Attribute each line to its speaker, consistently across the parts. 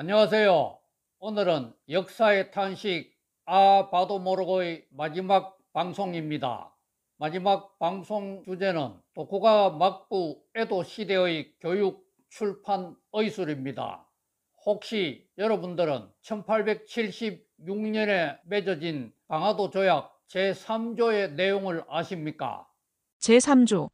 Speaker 1: 안녕하세요. 오늘은 역사의 탄식 봐도 모르고의 마지막 방송입니다. 마지막 방송 주제는 도쿠가와 막부 에도 시대의 교육 출판 의술입니다. 혹시 여러분들은 1876년에 맺어진 강화도 조약 제3조의 내용을 아십니까?
Speaker 2: 제3조.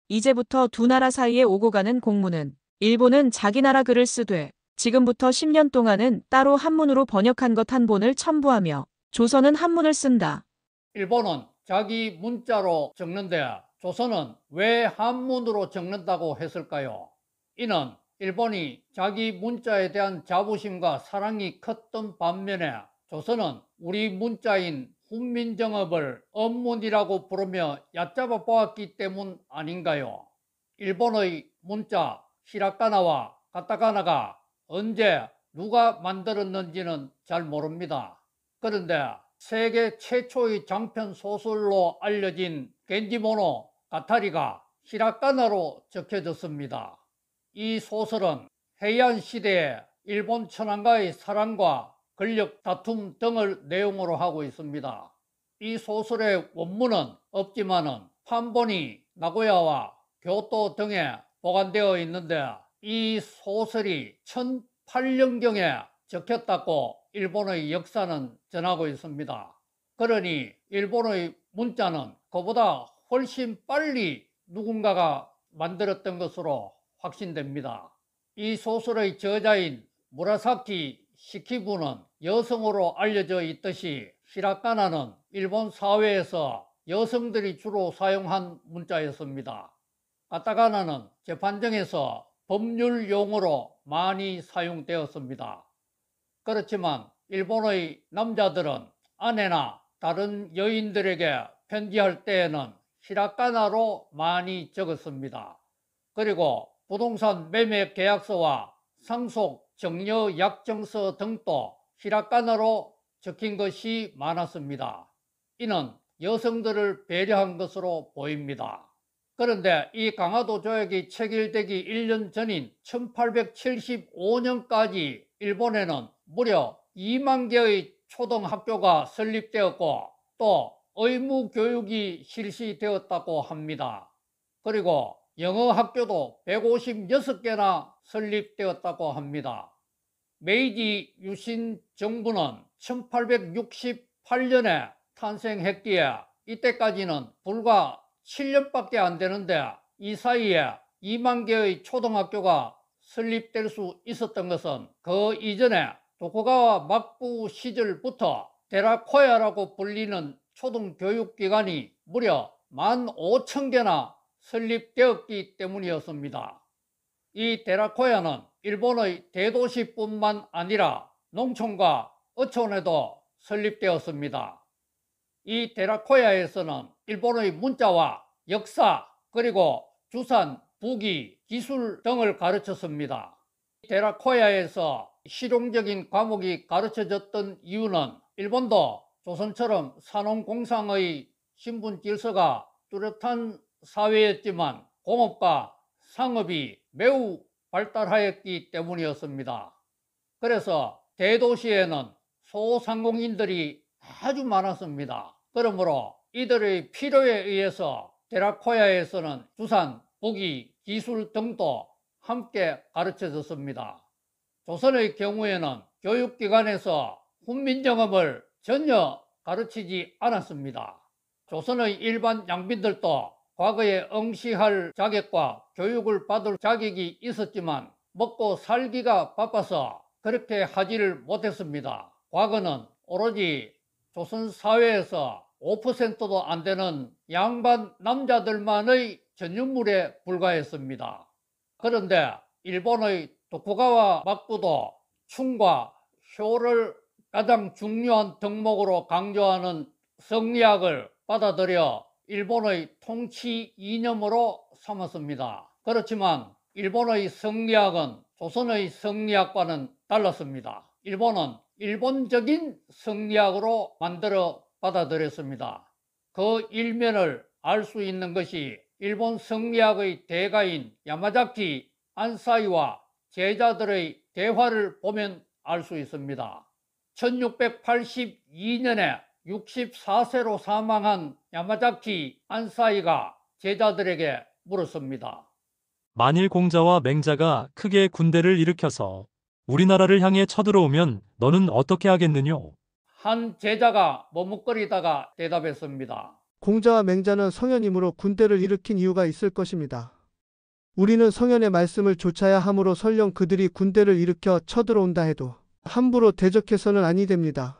Speaker 2: 이제부터 두 나라 사이에 오고 가는 공문은 일본은 자기 나라 글을 쓰되 지금부터 10년 동안은 따로 한문으로 번역한 것 한 본을 첨부하며 조선은 한문을 쓴다.
Speaker 1: 일본은 자기 문자로 적는데 조선은 왜 한문으로 적는다고 했을까요? 이는 일본이 자기 문자에 대한 자부심과 사랑이 컸던 반면에 조선은 우리 문자인 훈민정음을 언문이라고 부르며 얕잡아 보았기 때문 아닌가요? 일본의 문자 히라가나와 가타카나가 언제 누가 만들었는지는 잘 모릅니다. 그런데 세계 최초의 장편 소설로 알려진 겐지모노 가타리가 히라가나로 적혀졌습니다. 이 소설은 해안 시대의 일본 천황과의 사랑과 권력 다툼 등을 내용으로 하고 있습니다. 이 소설의 원문은 없지만은 판본이 나고야와 교토 등에 보관되어 있는데 이 소설이 1008년경에 적혔다고 일본의 역사는 전하고 있습니다. 그러니 일본의 문자는 그보다 훨씬 빨리 누군가가 만들었던 것으로 확신됩니다. 이 소설의 저자인 무라사키 시키부는 여성으로 알려져 있듯이 히라가나는 일본 사회에서 여성들이 주로 사용한 문자였습니다. 가타카나는 재판정에서 법률 용어로 많이 사용되었습니다. 그렇지만 일본의 남자들은 아내나 다른 여인들에게 편지할 때에는 히라가나로 많이 적었습니다. 그리고 부동산 매매 계약서와 상속 정려 약정서 등도 히라가나로 적힌 것이 많았습니다. 이는 여성들을 배려한 것으로 보입니다. 그런데 이 강화도 조약이 체결되기 1년 전인 1875년까지 일본에는 무려 2만 개의 초등학교가 설립되었고 또 의무 교육이 실시되었다고 합니다. 그리고 영어 학교도 156개나 설립되었다고 합니다. 메이지 유신 정부는 1868년에 탄생했기에 이때까지는 불과 7년밖에 안 되는데 이 사이에 2만 개의 초등학교가 설립될 수 있었던 것은 그 이전에 도쿠가와 막부 시절부터 데라코야라고 불리는 초등교육기관이 무려 15,000개나 설립되었기 때문이었습니다. 이 데라코야는 일본의 대도시뿐만 아니라 농촌과 어촌에도 설립되었습니다. 이 데라코야에서는 일본의 문자와 역사 그리고 주산, 부기, 기술 등을 가르쳤습니다. 데라코야에서 실용적인 과목이 가르쳐졌던 이유는 일본도 조선처럼 산업공상의 신분 질서가 뚜렷한 사회였지만 공업과 상업이 매우 발달하였기 때문이었습니다. 그래서 대도시에는 소상공인들이 아주 많았습니다. 그러므로 이들의 필요에 의해서 데라코야에서는 주산, 부기, 기술 등도 함께 가르쳐졌습니다. 조선의 경우에는 교육기관에서 훈민정음을 전혀 가르치지 않았습니다. 조선의 일반 양빈들도 과거에 응시할 자격과 교육을 받을 자격이 있었지만 먹고 살기가 바빠서 그렇게 하지를 못했습니다. 과거는 오로지 조선 사회에서 5%도 안 되는 양반 남자들만의 전유물에 불과했습니다. 그런데 일본의 도쿠가와 막부도 충과 효를 가장 중요한 덕목으로 강조하는 성리학을 받아들여 일본의 통치 이념으로 삼았습니다. 그렇지만 일본의 성리학은 조선의 성리학과는 달랐습니다. 일본은 일본적인 성리학으로 만들어 받아들였습니다. 그 일면을 알 수 있는 것이 일본 성리학의 대가인 야마자키 안사이와 제자들의 대화를 보면 알 수 있습니다. 1682년에 64세로 사망한 야마자키 안사이가 제자들에게 물었습니다.
Speaker 3: 만일 공자와 맹자가 크게 군대를 일으켜서 우리나라를 향해 쳐들어오면 너는 어떻게 하겠느뇨?
Speaker 1: 한 제자가 머뭇거리다가 대답했습니다.
Speaker 4: 공자와 맹자는 성현이므로 군대를 일으킨 이유가 있을 것입니다. 우리는 성현의 말씀을 좇아야 하므로 설령 그들이 군대를 일으켜 쳐들어온다 해도 함부로 대적해서는 아니 됩니다.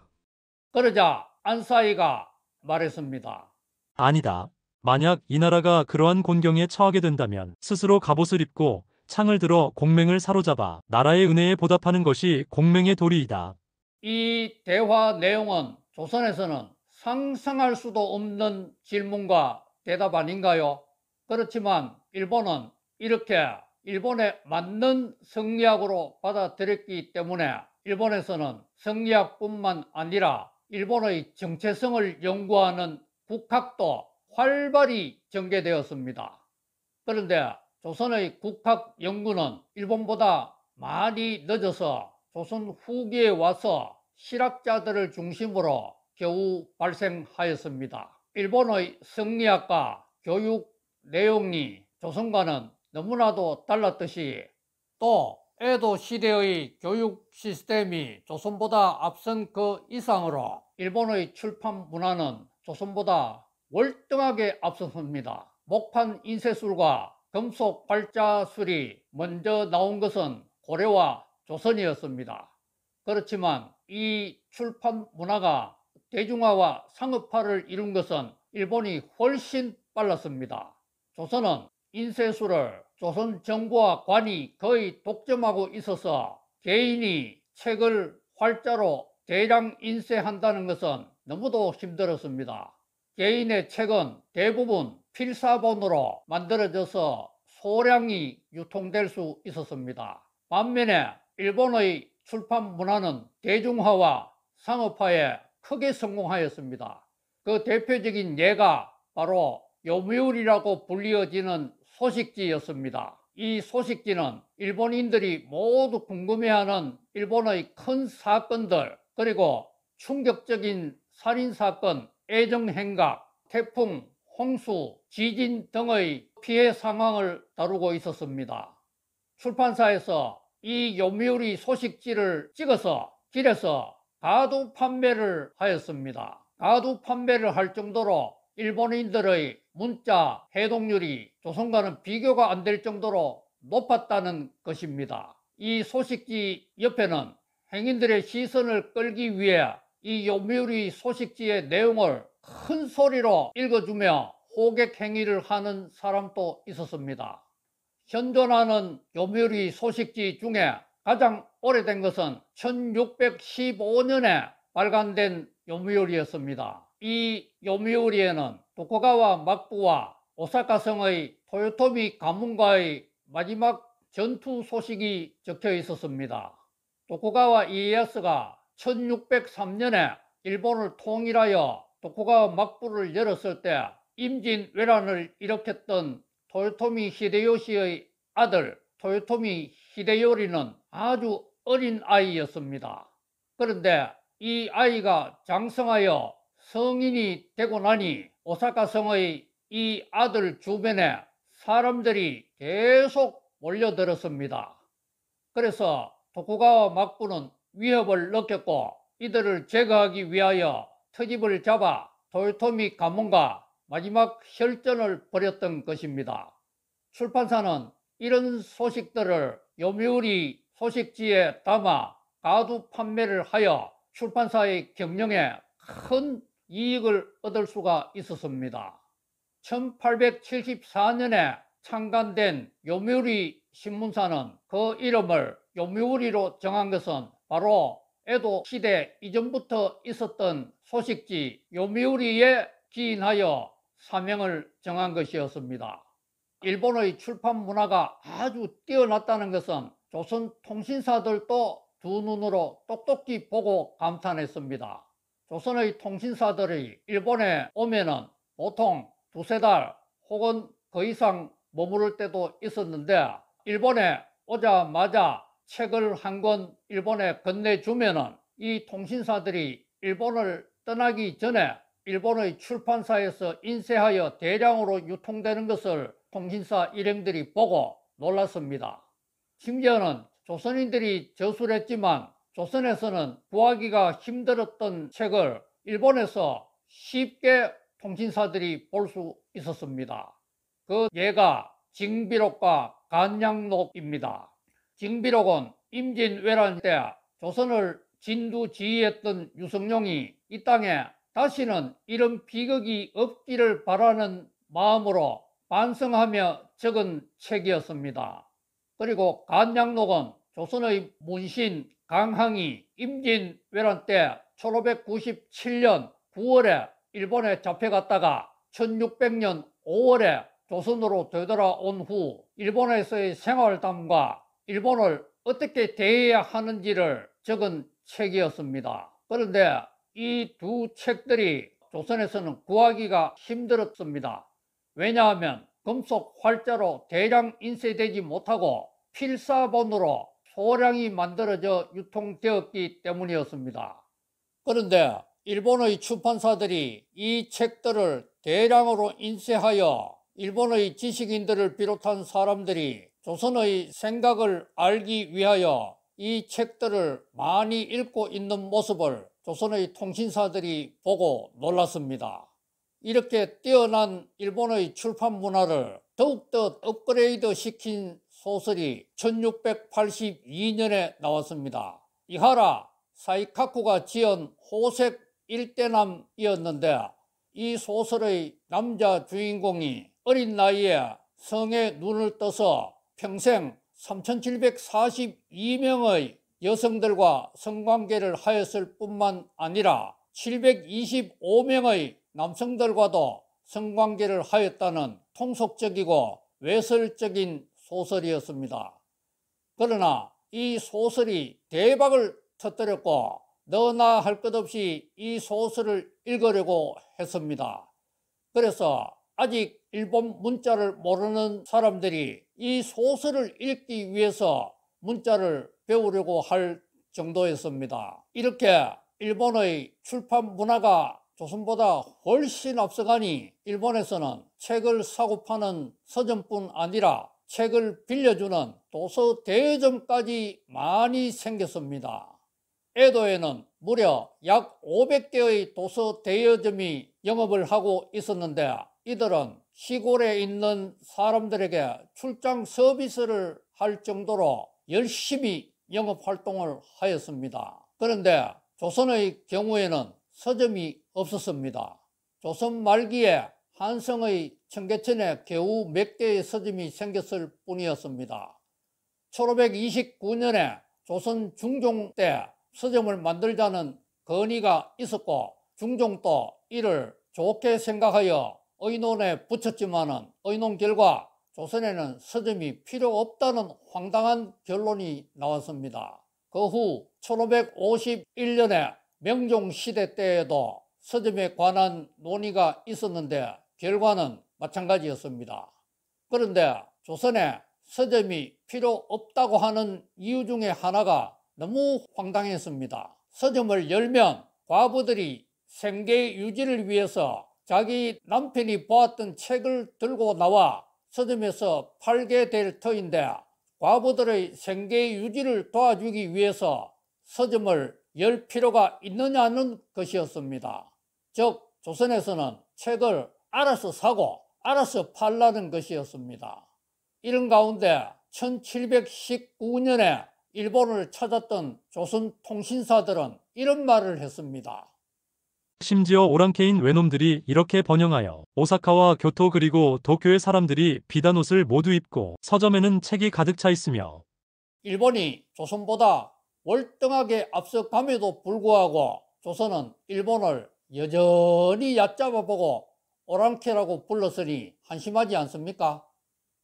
Speaker 1: 그러자 안사이가 말했습니다.
Speaker 3: 아니다. 만약 이 나라가 그러한 곤경에 처하게 된다면 스스로 갑옷을 입고 창을 들어 공맹을 사로잡아 나라의 은혜에 보답하는 것이 공맹의 도리이다.
Speaker 1: 이 대화 내용은 조선에서는 상상할 수도 없는 질문과 대답 아닌가요? 그렇지만 일본은 이렇게 일본에 맞는 성리학으로 받아들였기 때문에 일본에서는 성리학뿐만 아니라 일본의 정체성을 연구하는 국학도 활발히 전개되었습니다. 그런데 조선의 국학 연구는 일본보다 많이 늦어서 조선 후기에 와서 실학자들을 중심으로 겨우 발생하였습니다. 일본의 성리학과 교육 내용이 조선과는 너무나도 달랐듯이 또 에도 시대의 교육 시스템이 조선보다 앞선 그 이상으로 일본의 출판 문화는 조선보다 월등하게 앞섰습니다. 목판 인쇄술과 금속 발자술이 먼저 나온 것은 고려와 조선이었습니다. 그렇지만 이 출판 문화가 대중화와 상업화를 이룬 것은 일본이 훨씬 빨랐습니다. 조선은 인쇄술을 조선 정부와 관이 거의 독점하고 있어서 개인이 책을 활자로 대량 인쇄한다는 것은 너무도 힘들었습니다. 개인의 책은 대부분 필사본으로 만들어져서 소량이 유통될 수 있었습니다. 반면에 일본의 출판 문화는 대중화와 상업화에 크게 성공하였습니다. 그 대표적인 예가 바로 요미우리라고 불리어지는 소식지였습니다. 이 소식지는 일본인들이 모두 궁금해하는 일본의 큰 사건들, 그리고 충격적인 살인사건, 애정행각, 태풍, 홍수, 지진 등의 피해 상황을 다루고 있었습니다. 출판사에서 이 요미우리 소식지를 찍어서 길에서 가두 판매를 하였습니다. 가두 판매를 할 정도로 일본인들의 문자 해독률이 조선과는 비교가 안 될 정도로 높았다는 것입니다. 이 소식지 옆에는 행인들의 시선을 끌기 위해 이 요미우리 소식지의 내용을 큰 소리로 읽어주며 호객 행위를 하는 사람도 있었습니다. 현존하는 요미우리 소식지 중에 가장 오래된 것은 1615년에 발간된 요미우리였습니다. 이 요미우리에는 도쿠가와 막부와 오사카성의 토요토미 가문과의 마지막 전투 소식이 적혀 있었습니다. 도쿠가와 이에야스가 1603년에 일본을 통일하여 도쿠가와 막부를 열었을 때 임진왜란을 일으켰던 토요토미 히데요시의 아들 토요토미 히데요리는 아주 어린 아이였습니다. 그런데 이 아이가 장성하여 성인이 되고 나니 오사카성의 이 아들 주변에 사람들이 계속 몰려들었습니다. 그래서 도쿠가와 막부는 위협을 느꼈고 이들을 제거하기 위하여 트집을 잡아 토요토미 가문과 마지막 혈전을 벌였던 것입니다. 출판사는 이런 소식들을 요미우리 소식지에 담아 가두 판매를 하여 출판사의 경영에 큰 이익을 얻을 수가 있었습니다. 1874년에 창간된 요미우리 신문사는 그 이름을 요미우리로 정한 것은 바로 에도 시대 이전부터 있었던 소식지 요미우리에 기인하여 사명을 정한 것이었습니다. 일본의 출판 문화가 아주 뛰어났다는 것은 조선 통신사들도 두 눈으로 똑똑히 보고 감탄했습니다. 조선의 통신사들이 일본에 오면은 보통 두세 달 혹은 그 이상 머무를 때도 있었는데 일본에 오자마자 책을 한 권 일본에 건네주면은 이 통신사들이 일본을 떠나기 전에 일본의 출판사에서 인쇄하여 대량으로 유통되는 것을 통신사 일행들이 보고 놀랐습니다. 심지어는 조선인들이 저술했지만 조선에서는 구하기가 힘들었던 책을 일본에서 쉽게 통신사들이 볼 수 있었습니다. 그 예가 징비록과 간양록입니다. 징비록은 임진왜란 때 조선을 진두지휘했던 유성룡이 이 땅에 다시는 이런 비극이 없기를 바라는 마음으로 반성하며 적은 책이었습니다. 그리고 간양록은 조선의 문신 강항이 임진왜란 때 1597년 9월에 일본에 잡혀갔다가 1600년 5월에 조선으로 되돌아온 후 일본에서의 생활담과 일본을 어떻게 대해야 하는지를 적은 책이었습니다. 그런데 이 두 책들이 조선에서는 구하기가 힘들었습니다. 왜냐하면 금속 활자로 대량 인쇄되지 못하고 필사본으로 소량이 만들어져 유통되었기 때문이었습니다. 그런데 일본의 출판사들이 이 책들을 대량으로 인쇄하여 일본의 지식인들을 비롯한 사람들이 조선의 생각을 알기 위하여 이 책들을 많이 읽고 있는 모습을 조선의 통신사들이 보고 놀랐습니다. 이렇게 뛰어난 일본의 출판 문화를 더욱더 업그레이드 시킨 소설이 1682년에 나왔습니다. 이하라 사이카쿠가 지은 호색 일대남이었는데 이 소설의 남자 주인공이 어린 나이에 성에 눈을 떠서 평생 3742명의 여성들과 성관계를 하였을 뿐만 아니라 725명의 남성들과도 성관계를 하였다는 통속적이고 외설적인 소설이었습니다. 그러나 이 소설이 대박을 터뜨렸고 너나 할 것 없이 이 소설을 읽으려고 했습니다. 그래서 아직 일본 문자를 모르는 사람들이 이 소설을 읽기 위해서 문자를 배우려고 할 정도였습니다. 이렇게 일본의 출판 문화가 조선보다 훨씬 앞서가니 일본에서는 책을 사고 파는 서점뿐 아니라 책을 빌려주는 도서 대여점까지 많이 생겼습니다. 에도에는 무려 약 500개의 도서 대여점이 영업을 하고 있었는데 이들은 시골에 있는 사람들에게 출장 서비스를 할 정도로 열심히 영업 활동을 하였습니다. 그런데 조선의 경우에는 서점이 없었습니다. 조선 말기에 한성의 청계천에 겨우 몇 개의 서점이 생겼을 뿐이었습니다. 1529년에 조선 중종 때 서점을 만들자는 건의가 있었고 중종도 이를 좋게 생각하여 의논에 붙였지만은 의논 결과 조선에는 서점이 필요 없다는 황당한 결론이 나왔습니다. 그 후 1551년에 명종시대 때에도 서점에 관한 논의가 있었는데 결과는 마찬가지였습니다. 그런데 조선에 서점이 필요 없다고 하는 이유 중에 하나가 너무 황당했습니다. 서점을 열면 과부들이 생계 유지를 위해서 자기 남편이 보았던 책을 들고 나와 서점에서 팔게 될 터인데 과부들의 생계 유지를 도와주기 위해서 서점을 열 필요가 있느냐는 것이었습니다. 즉 조선에서는 책을 알아서 사고 알아서 팔라는 것이었습니다. 이런 가운데 1719년에 일본을 찾았던 조선 통신사들은 이런 말을 했습니다.
Speaker 3: 심지어 오랑캐인 외놈들이 이렇게 번영하여 오사카와 교토 그리고 도쿄의 사람들이 비단 옷을 모두 입고 서점에는 책이 가득 차 있으며
Speaker 1: 일본이 조선보다 월등하게 앞서감에도 불구하고 조선은 일본을 여전히 얕잡아보고 오랑캐라고 불렀으니 한심하지 않습니까?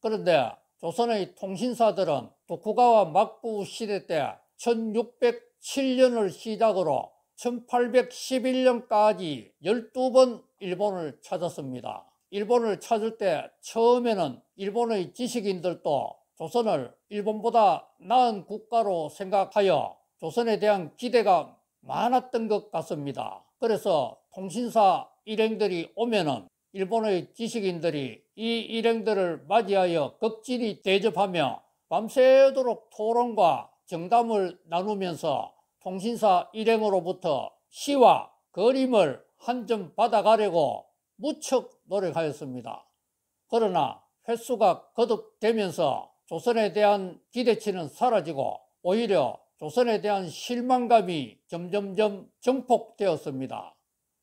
Speaker 1: 그런데 조선의 통신사들은 도쿠가와 막부 시대 때 1607년을 시작으로 1811년까지 12번 일본을 찾았습니다. 일본을 찾을 때 처음에는 일본의 지식인들도 조선을 일본보다 나은 국가로 생각하여 조선에 대한 기대가 많았던 것 같습니다. 그래서 통신사 일행들이 오면은 일본의 지식인들이 이 일행들을 맞이하여 극진히 대접하며 밤새도록 토론과 정담을 나누면서 통신사 일행으로부터 시와 그림을 한 점 받아가려고 무척 노력하였습니다. 그러나 횟수가 거듭되면서 조선에 대한 기대치는 사라지고 오히려 조선에 대한 실망감이 점점점 증폭되었습니다.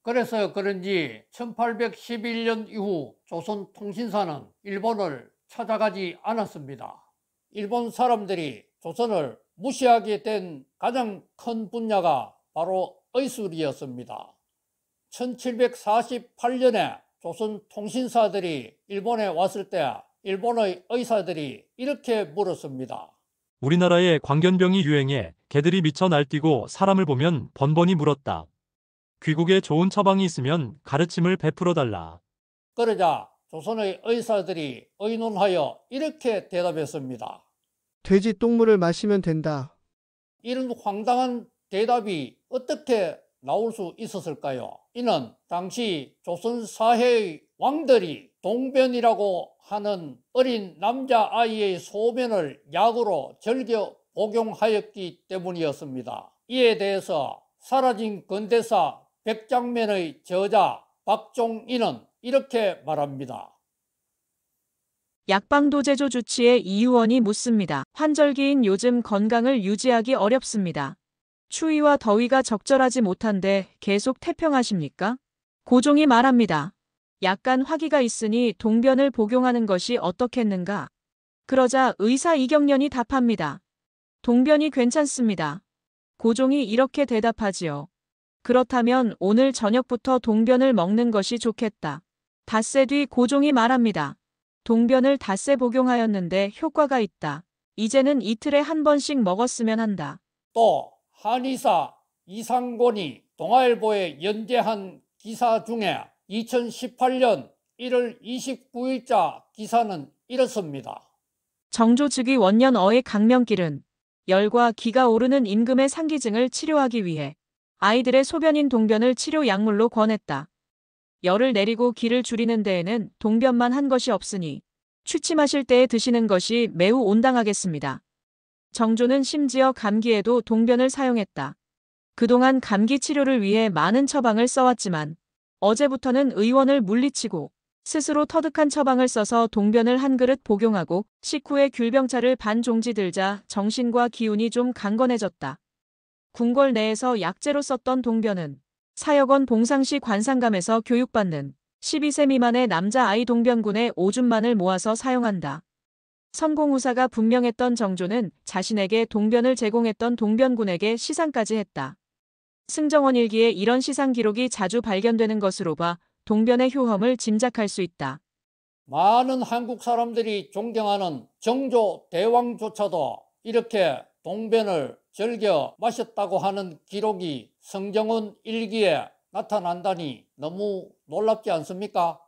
Speaker 1: 그래서 그런지 1811년 이후 조선통신사는 일본을 찾아가지 않았습니다. 일본 사람들이 조선을 무시하게 된 가장 큰 분야가 바로 의술이었습니다. 1748년에 조선 통신사들이 일본에 왔을 때 일본의 의사들이 이렇게 물었습니다.
Speaker 3: 우리나라에 광견병이 유행해 개들이 미쳐 날뛰고 사람을 보면 번번이 물었다. 귀국에 좋은 처방이 있으면 가르침을 베풀어 달라.
Speaker 1: 그러자 조선의 의사들이 의논하여 이렇게 대답했습니다.
Speaker 4: 돼지 똥물을 마시면 된다.
Speaker 1: 이런 황당한 대답이 어떻게 나올 수 있었을까요? 이는 당시 조선 사회의 왕들이 동변이라고 하는 어린 남자아이의 소변을 약으로 즐겨 복용하였기 때문이었습니다. 이에 대해서 사라진 근대사 백장면의 저자 박종인은 이렇게 말합니다.
Speaker 2: 약방도 제조 주치의 이유원이 묻습니다. 환절기인 요즘 건강을 유지하기 어렵습니다. 추위와 더위가 적절하지 못한데 계속 태평하십니까? 고종이 말합니다. 약간 화기가 있으니 동변을 복용하는 것이 어떻겠는가? 그러자 의사 이경련이 답합니다. 동변이 괜찮습니다. 고종이 이렇게 대답하지요. 그렇다면 오늘 저녁부터 동변을 먹는 것이 좋겠다. 닷새 뒤 고종이 말합니다. 동변을 닷새 복용하였는데 효과가 있다. 이제는 이틀에 한 번씩 먹었으면 한다.
Speaker 1: 또 한의사 이상곤이 동아일보에 연재한 기사 중에 2018년 1월 29일자 기사는 이렇습니다.
Speaker 2: 정조 즉위 원년 어의 강명길은 열과 기가 오르는 임금의 상기증을 치료하기 위해 아이들의 소변인 동변을 치료 약물로 권했다. 열을 내리고 기를 줄이는 데에는 동변만 한 것이 없으니 취침하실 때에 드시는 것이 매우 온당하겠습니다. 정조는 심지어 감기에도 동변을 사용했다. 그동안 감기 치료를 위해 많은 처방을 써왔지만 어제부터는 의원을 물리치고 스스로 터득한 처방을 써서 동변을 한 그릇 복용하고 식후에 귤병차를 반 종지 들자 정신과 기운이 좀 강건해졌다. 궁궐 내에서 약재로 썼던 동변은 사역원 봉상시 관상감에서 교육받는 12세 미만의 남자아이 동변군의 오줌만을 모아서 사용한다. 선공후사가 분명했던 정조는 자신에게 동변을 제공했던 동변군에게 시상까지 했다. 승정원 일기에 이런 시상 기록이 자주 발견되는 것으로 봐 동변의 효험을 짐작할 수 있다.
Speaker 1: 많은 한국 사람들이 존경하는 정조 대왕조차도 이렇게 동변을 즐겨 마셨다고 하는 기록이 승정원 일기에 나타난다니 너무 놀랍지 않습니까?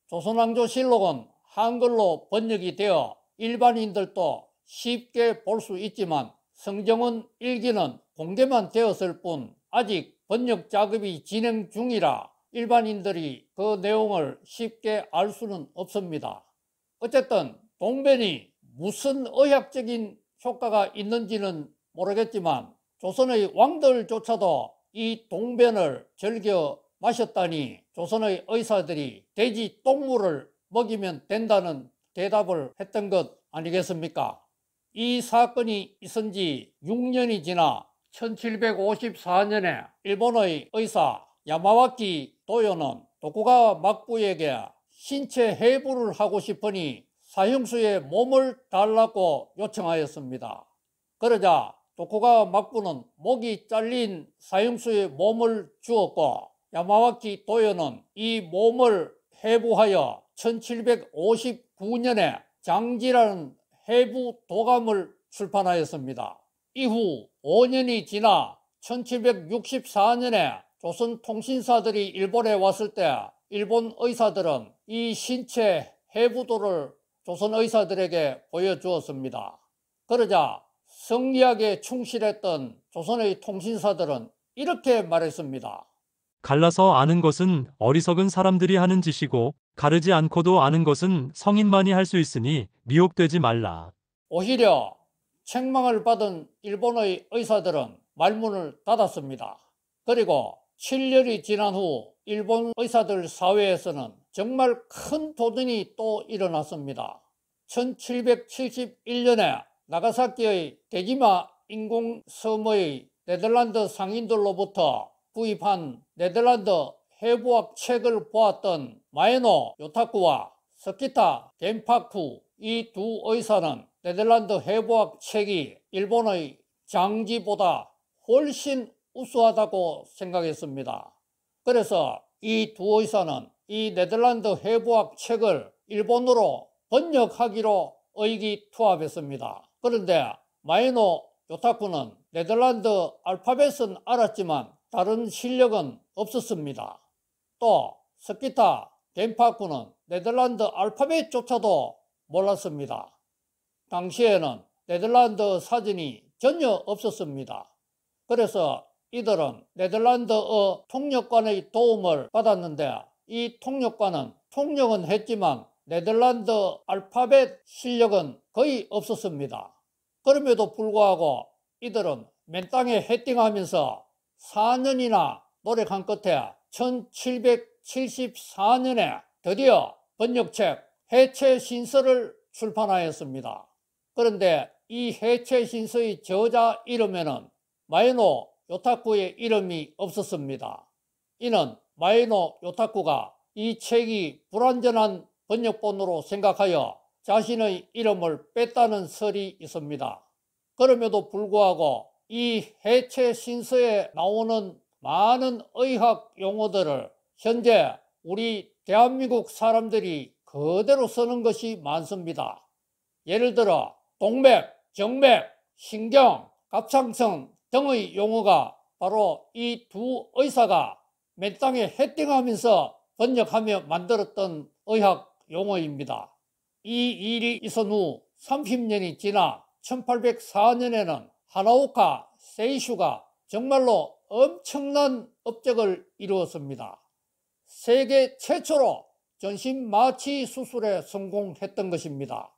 Speaker 1: 조선왕조실록은 한글로 번역이 되어 일반인들도 쉽게 볼 수 있지만 승정원 일기는 공개만 되었을 뿐 아직 번역 작업이 진행 중이라 일반인들이 그 내용을 쉽게 알 수는 없습니다. 어쨌든 동변이 무슨 의학적인 효과가 있는지는 모르겠지만 조선의 왕들조차도 이 동변을 즐겨 마셨다니 조선의 의사들이 돼지 똥물을 먹이면 된다는 대답을 했던 것 아니겠습니까? 이 사건이 있은 지 6년이 지나 1754년에 일본의 의사 야마와키 도요는 도쿠가와 막부에게 신체 해부를 하고 싶으니 사형수의 몸을 달라고 요청하였습니다. 그러자 도쿠가와 막부는 목이 잘린 사형수의 몸을 주었고 야마와키 도요는 이 몸을 해부하여 1759년에 장지라는 해부 도감을 출판하였습니다. 이후 5년이 지나 1764년에 조선 통신사들이 일본에 왔을 때 일본 의사들은 이 신체 해부도를 조선 의사들에게 보여주었습니다. 그러자 성리학에 충실했던 조선의 통신사들은 이렇게 말했습니다.
Speaker 3: 갈라서 아는 것은 어리석은 사람들이 하는 짓이고 가르지 않고도 아는 것은 성인만이 할 수 있으니 미혹되지 말라.
Speaker 1: 오히려 책망을 받은 일본의 의사들은 말문을 닫았습니다. 그리고 7년이 지난 후 일본 의사들 사회에서는 정말 큰 도전이 또 일어났습니다. 1771년에 나가사키의 데지마 인공섬의 네덜란드 상인들로부터 구입한 네덜란드 해부학 책을 보았던 마에노 요타쿠와 스키타 겐파쿠 이 두 의사는 네덜란드 해부학 책이 일본의 장지보다 훨씬 우수하다고 생각했습니다. 그래서 이 두 의사는 이 네덜란드 해부학 책을 일본어로 번역하기로 의기투합했습니다. 그런데 마에노 요타쿠는 네덜란드 알파벳은 알았지만 다른 실력은 없었습니다. 또 스키타 겐파쿠는 네덜란드 알파벳조차도 몰랐습니다. 당시에는 네덜란드 사전이 전혀 없었습니다. 그래서 이들은 네덜란드어 통역관의 도움을 받았는데 이 통역관은 통역은 했지만 네덜란드 알파벳 실력은 거의 없었습니다. 그럼에도 불구하고 이들은 맨땅에 헤딩하면서 4년이나 노력한 끝에 1774년에 드디어 번역책 해체신서를 출판하였습니다. 그런데 이 해체신서의 저자 이름에는 마에노 요타쿠의 이름이 없었습니다. 이는 마에노 요타쿠가 이 책이 불완전한 번역본으로 생각하여 자신의 이름을 뺐다는 설이 있습니다. 그럼에도 불구하고 이 해체신서에 나오는 많은 의학 용어들을 현재 우리 대한민국 사람들이 그대로 쓰는 것이 많습니다. 예를 들어 동맥, 정맥, 신경, 갑상선 등의 용어가 바로 이 두 의사가 맨땅에 헤딩하면서 번역하며 만들었던 의학 용어입니다. 이 일이 있은 후 30년이 지나 1804년에는 하나오카 세이슈가 정말로 엄청난 업적을 이루었습니다. 세계 최초로 전신 마취 수술에 성공했던 것입니다.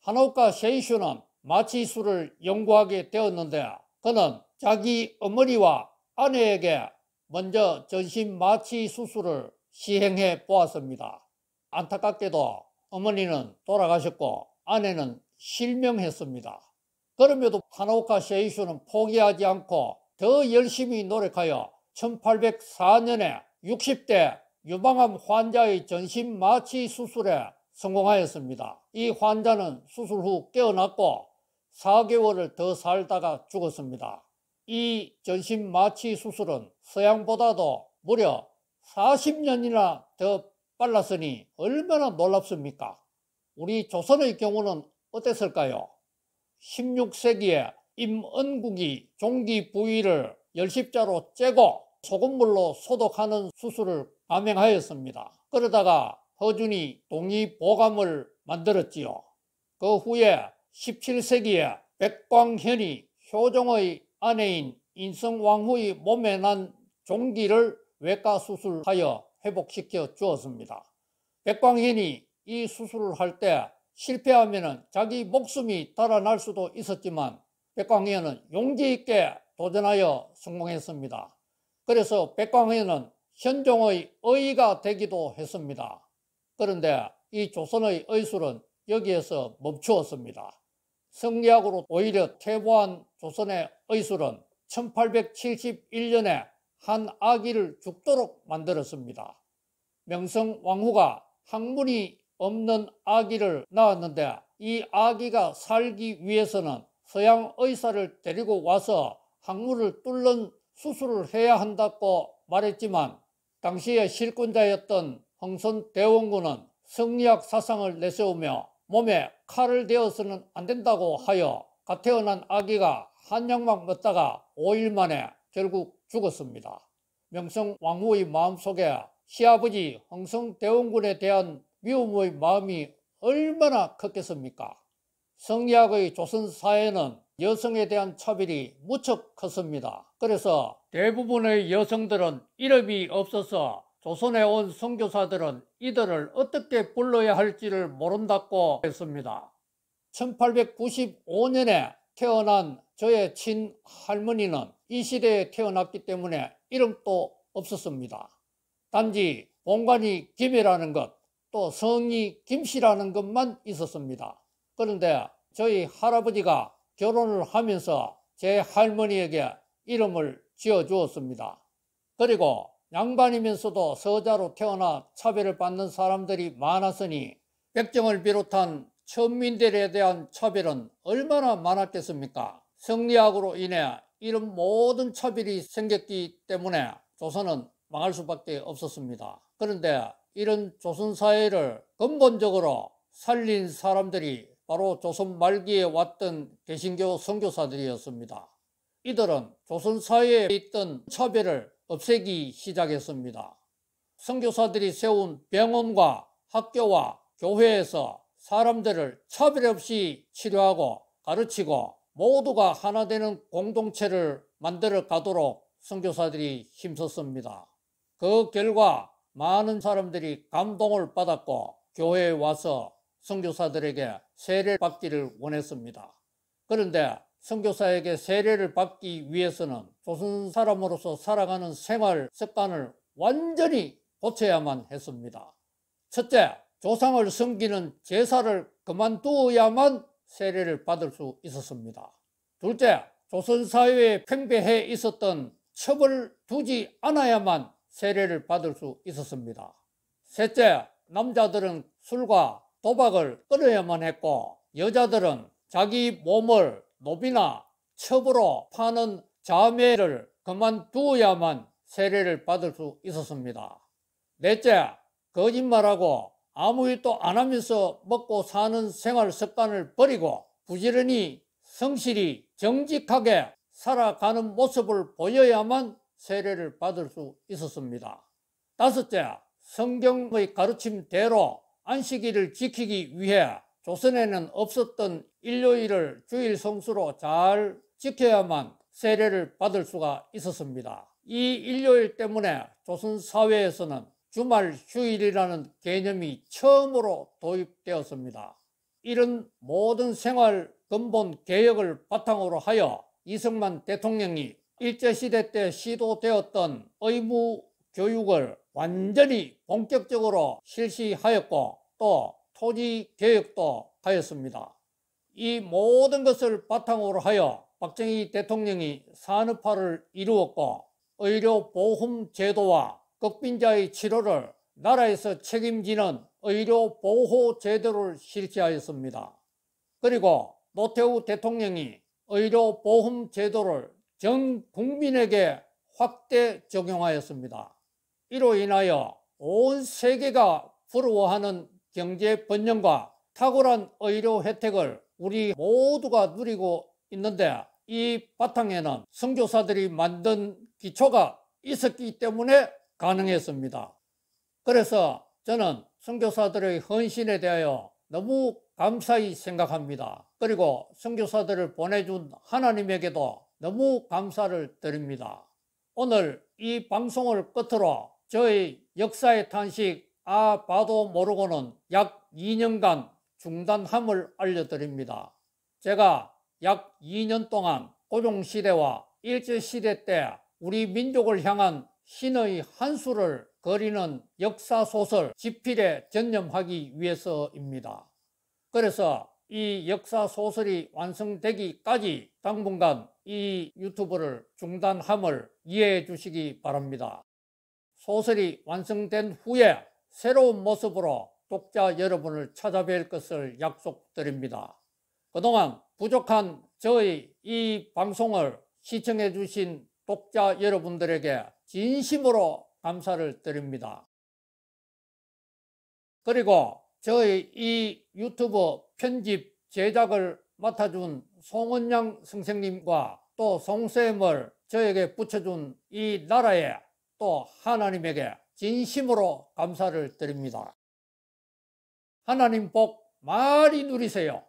Speaker 1: 하나오카 세이슈는 마취술을 연구하게 되었는데 그는 자기 어머니와 아내에게 먼저 전신 마취 수술을 시행해 보았습니다. 안타깝게도 어머니는 돌아가셨고 아내는 실명했습니다. 그럼에도 하나오카 세이슈는 포기하지 않고 더 열심히 노력하여 1804년에 60대 유방암 환자의 전신 마취 수술에 성공하였습니다. 이 환자는 수술 후 깨어났고 4개월을 더 살다가 죽었습니다. 이 전신 마취 수술은 서양보다도 무려 40년이나 더 빨랐으니 얼마나 놀랍습니까? 우리 조선의 경우는 어땠을까요? 16세기에 임은국이 종기 부위를 열십자로 째고 소금물로 소독하는 수술을 감행하였습니다. 그러다가 허준이 동의보감을 만들었지요. 그 후에 17세기에 백광현이 효종의 아내인 인성왕후의 몸에 난 종기를 외과 수술하여 회복시켜 주었습니다. 백광현이 이 수술을 할 때 실패하면 자기 목숨이 달아날 수도 있었지만 백광현은 용기 있게 도전하여 성공했습니다. 그래서 백광현은 현종의 의가 되기도 했습니다. 그런데 이 조선의 의술은 여기에서 멈추었습니다. 성리학으로 오히려 퇴보한 조선의 의술은 1871년에 한 아기를 죽도록 만들었습니다. 명성왕후가 학문이 없는 아기를 낳았는데 이 아기가 살기 위해서는 서양 의사를 데리고 와서 항문을 뚫는 수술을 해야 한다고 말했지만 당시의 실권자였던 흥선대원군은 성리학 사상을 내세우며 몸에 칼을 대어서는 안 된다고 하여 갓 태어난 아기가 한약만 먹다가 5일 만에 결국 죽었습니다. 명성왕후의 마음속에 시아버지 흥선대원군에 대한 미움의 마음이 얼마나 컸겠습니까? 성리학의 조선 사회는 여성에 대한 차별이 무척 컸습니다. 그래서 대부분의 여성들은 이름이 없어서 조선에 온 선교사들은 이들을 어떻게 불러야 할지를 모른다고 했습니다. 1895년에 태어난 저의 친할머니는 이 시대에 태어났기 때문에 이름도 없었습니다. 단지 본관이 김이라는 것, 또 성이 김씨라는 것만 있었습니다. 그런데 저희 할아버지가 결혼을 하면서 제 할머니에게 이름을 지어주었습니다. 그리고 양반이면서도 서자로 태어나 차별을 받는 사람들이 많았으니 백정을 비롯한 천민들에 대한 차별은 얼마나 많았겠습니까? 성리학으로 인해 이런 모든 차별이 생겼기 때문에 조선은 망할 수밖에 없었습니다. 그런데 이런 조선 사회를 근본적으로 살린 사람들이 바로 조선 말기에 왔던 개신교 선교사들이었습니다. 이들은 조선 사회에 있던 차별을 없애기 시작했습니다. 선교사들이 세운 병원과 학교와 교회에서 사람들을 차별 없이 치료하고 가르치고 모두가 하나 되는 공동체를 만들어 가도록 선교사들이 힘썼습니다. 그 결과 많은 사람들이 감동을 받았고 교회에 와서 선교사들에게 세례를 받기를 원했습니다. 그런데 선교사에게 세례를 받기 위해서는 조선 사람으로서 살아가는 생활 습관을 완전히 고쳐야만 했습니다. 첫째, 조상을 섬기는 제사를 그만두어야만 세례를 받을 수 있었습니다. 둘째, 조선 사회에 팽배해 있었던 첩을 두지 않아야만 세례를 받을 수 있었습니다. 셋째, 남자들은 술과 도박을 끊어야만 했고 여자들은 자기 몸을 노비나 첩으로 파는 자매를 그만두어야만 세례를 받을 수 있었습니다. 넷째, 거짓말하고 아무 일도 안 하면서 먹고 사는 생활 습관을 버리고 부지런히 성실히 정직하게 살아가는 모습을 보여야만 세례를 받을 수 있었습니다. 다섯째, 성경의 가르침대로 안식일을 지키기 위해 조선에는 없었던 일요일을 주일 성수로 잘 지켜야만 세례를 받을 수가 있었습니다. 이 일요일 때문에 조선 사회에서는 주말 휴일이라는 개념이 처음으로 도입되었습니다. 이런 모든 생활 근본 개혁을 바탕으로 하여 이승만 대통령이 일제시대 때 시도되었던 의무 교육을 완전히 본격적으로 실시하였고 또 토지 개혁도 하였습니다. 이 모든 것을 바탕으로 하여 박정희 대통령이 산업화를 이루었고 의료보험 제도와 극빈자의 치료를 나라에서 책임지는 의료보호 제도를 실시하였습니다. 그리고 노태우 대통령이 의료보험 제도를 전 국민에게 확대 적용하였습니다. 이로 인하여 온 세계가 부러워하는 경제 번영과 탁월한 의료 혜택을 우리 모두가 누리고 있는데 이 바탕에는 선교사들이 만든 기초가 있었기 때문에 가능했습니다. 그래서 저는 선교사들의 헌신에 대하여 너무 감사히 생각합니다. 그리고 선교사들을 보내준 하나님에게도 너무 감사를 드립니다. 오늘 이 방송을 끝으로 저의 역사의 탄식 봐도 모르고는 약 2년간 중단함을 알려드립니다. 제가 약 2년 동안 고종시대와 일제시대 때 우리 민족을 향한 신의 한수를 그리는 역사소설 집필에 전념하기 위해서입니다. 그래서 이 역사소설이 완성되기까지 당분간 이 유튜브를 중단함을 이해해 주시기 바랍니다. 소설이 완성된 후에 새로운 모습으로 독자 여러분을 찾아뵐 것을 약속드립니다. 그동안 부족한 저의 이 방송을 시청해 주신 독자 여러분들에게 진심으로 감사를 드립니다. 그리고 저의 이 유튜브 편집 제작을 맡아준 송은양 선생님과 또 송쌤을 저에게 붙여준 이 나라에 또 하나님에게 진심으로 감사를 드립니다. 하나님 복 많이 누리세요.